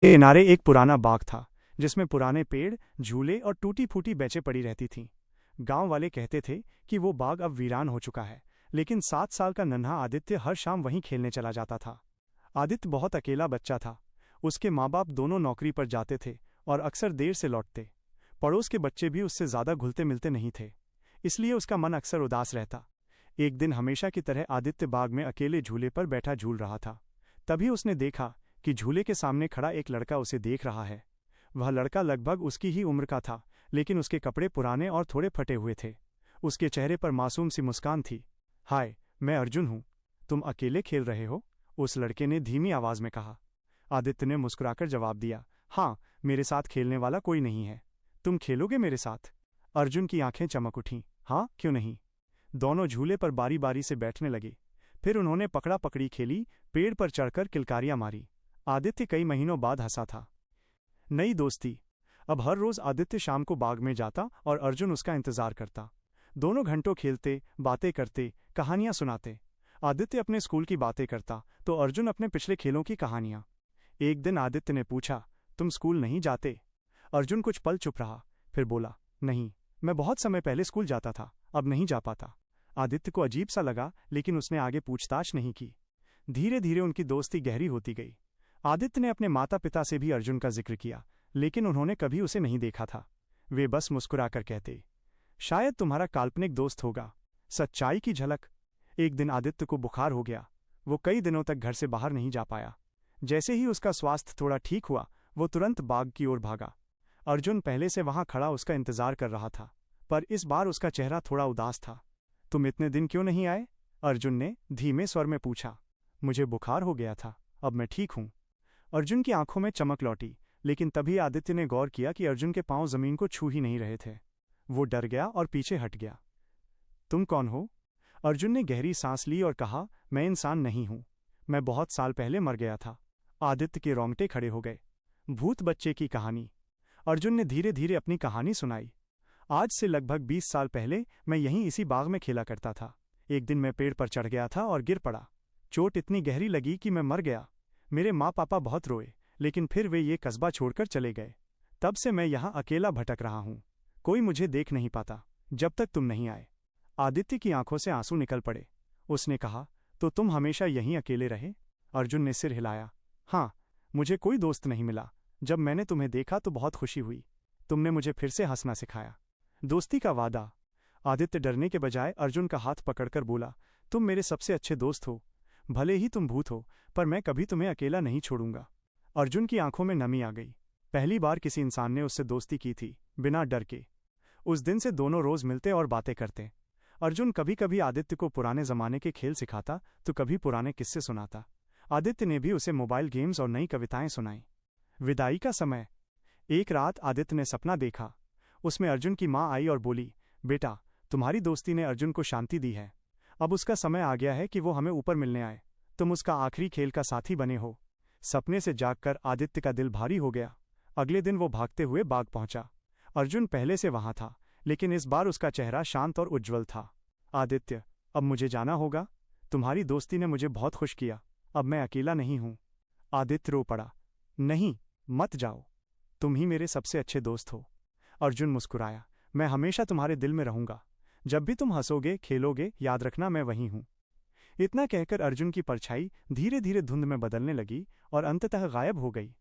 के किनारे एक पुराना बाग था जिसमें पुराने पेड़, झूले और टूटी फूटी बेंचें पड़ी रहती थीं। गांव वाले कहते थे कि वो बाग अब वीरान हो चुका है, लेकिन 7 साल का नन्हा आदित्य हर शाम वहीं खेलने चला जाता था। आदित्य बहुत अकेला बच्चा था। उसके माँ बाप दोनों नौकरी पर जाते थे और अक्सर देर से लौटते। पड़ोस के बच्चे भी उससे ज्यादा घुलते मिलते नहीं थे, इसलिए उसका मन अक्सर उदास रहता। एक दिन हमेशा की तरह आदित्य बाग में अकेले झूले पर बैठा झूल रहा था। तभी उसने देखा कि झूले के सामने खड़ा एक लड़का उसे देख रहा है। वह लड़का लगभग उसकी ही उम्र का था, लेकिन उसके कपड़े पुराने और थोड़े फटे हुए थे। उसके चेहरे पर मासूम सी मुस्कान थी। हाय, मैं अर्जुन हूँ। तुम अकेले खेल रहे हो? उस लड़के ने धीमी आवाज में कहा। आदित्य ने मुस्कुराकर जवाब दिया, हाँ, मेरे साथ खेलने वाला कोई नहीं है। तुम खेलोगे मेरे साथ? अर्जुन की आंखें चमक उठीं। हाँ, क्यों नहीं। दोनों झूले पर बारी बारी से बैठने लगे। फिर उन्होंने पकड़ा पकड़ी खेली, पेड़ पर चढ़कर किलकारियां मारी। आदित्य कई महीनों बाद हंसा था। नई दोस्ती। अब हर रोज आदित्य शाम को बाग में जाता और अर्जुन उसका इंतजार करता। दोनों घंटों खेलते, बातें करते, कहानियां सुनाते। आदित्य अपने स्कूल की बातें करता तो अर्जुन अपने पिछले खेलों की कहानियां। एक दिन आदित्य ने पूछा, तुम स्कूल नहीं जाते? अर्जुन कुछ पल चुप रहा, फिर बोला, नहीं, मैं बहुत समय पहले स्कूल जाता था, अब नहीं जा पाता। आदित्य को अजीब सा लगा, लेकिन उसने आगे पूछताछ नहीं की। धीरे धीरे उनकी दोस्ती गहरी होती गई। आदित्य ने अपने माता पिता से भी अर्जुन का जिक्र किया, लेकिन उन्होंने कभी उसे नहीं देखा था। वे बस मुस्कुराकर कहते, शायद तुम्हारा काल्पनिक दोस्त होगा। सच्चाई की झलक। एक दिन आदित्य को बुखार हो गया। वो कई दिनों तक घर से बाहर नहीं जा पाया। जैसे ही उसका स्वास्थ्य थोड़ा ठीक हुआ, वो तुरंत बाग की ओर भागा। अर्जुन पहले से वहां खड़ा उसका इंतजार कर रहा था, पर इस बार उसका चेहरा थोड़ा उदास था। तुम इतने दिन क्यों नहीं आए? अर्जुन ने धीमे स्वर में पूछा। मुझे बुखार हो गया था, अब मैं ठीक हूं। अर्जुन की आंखों में चमक लौटी, लेकिन तभी आदित्य ने गौर किया कि अर्जुन के पांव जमीन को छू ही नहीं रहे थे। वो डर गया और पीछे हट गया। तुम कौन हो? अर्जुन ने गहरी सांस ली और कहा, मैं इंसान नहीं हूं। मैं बहुत साल पहले मर गया था। आदित्य के रोंगटे खड़े हो गए। भूत बच्चे की कहानी। अर्जुन ने धीरे धीरे अपनी कहानी सुनाई। आज से लगभग 20 साल पहले मैं यहीं इसी बाग में खेला करता था। एक दिन मैं पेड़ पर चढ़ गया था और गिर पड़ा। चोट इतनी गहरी लगी कि मैं मर गया। मेरे माँ पापा बहुत रोए, लेकिन फिर वे ये कस्बा छोड़कर चले गए। तब से मैं यहाँ अकेला भटक रहा हूँ। कोई मुझे देख नहीं पाता, जब तक तुम नहीं आए। आदित्य की आंखों से आंसू निकल पड़े। उसने कहा, तो तुम हमेशा यहीं अकेले रहे? अर्जुन ने सिर हिलाया। हाँ, मुझे कोई दोस्त नहीं मिला। जब मैंने तुम्हें देखा तो बहुत खुशी हुई। तुमने मुझे फिर से हंसना सिखाया। दोस्ती का वादा। आदित्य डरने के बजाय अर्जुन का हाथ पकड़कर बोला, तुम मेरे सबसे अच्छे दोस्त हो। भले ही तुम भूत हो, पर मैं कभी तुम्हें अकेला नहीं छोड़ूंगा। अर्जुन की आंखों में नमी आ गई। पहली बार किसी इंसान ने उससे दोस्ती की थी, बिना डर के। उस दिन से दोनों रोज मिलते और बातें करते। अर्जुन कभी कभी आदित्य को पुराने जमाने के खेल सिखाता तो कभी पुराने किस्से सुनाता। आदित्य ने भी उसे मोबाइल गेम्स और नई कविताएं सुनाई। विदाई का समय। एक रात आदित्य ने सपना देखा। उसमें अर्जुन की माँ आई और बोली, बेटा, तुम्हारी दोस्ती ने अर्जुन को शांति दी है। अब उसका समय आ गया है कि वो हमें ऊपर मिलने आए। तुम उसका आखिरी खेल का साथी बने हो। सपने से जागकर आदित्य का दिल भारी हो गया। अगले दिन वो भागते हुए बाग पहुंचा। अर्जुन पहले से वहां था, लेकिन इस बार उसका चेहरा शांत और उज्ज्वल था। आदित्य, अब मुझे जाना होगा। तुम्हारी दोस्ती ने मुझे बहुत खुश किया। अब मैं अकेला नहीं हूं। आदित्य रो पड़ा। नहीं, मत जाओ। तुम ही मेरे सबसे अच्छे दोस्त हो। अर्जुन मुस्कुराया। मैं हमेशा तुम्हारे दिल में रहूंगा। जब भी तुम हंसोगे, खेलोगे, याद रखना मैं वहीं हूं। इतना कहकर अर्जुन की परछाई धीरे धीरे धुंध में बदलने लगी और अंततः गायब हो गई।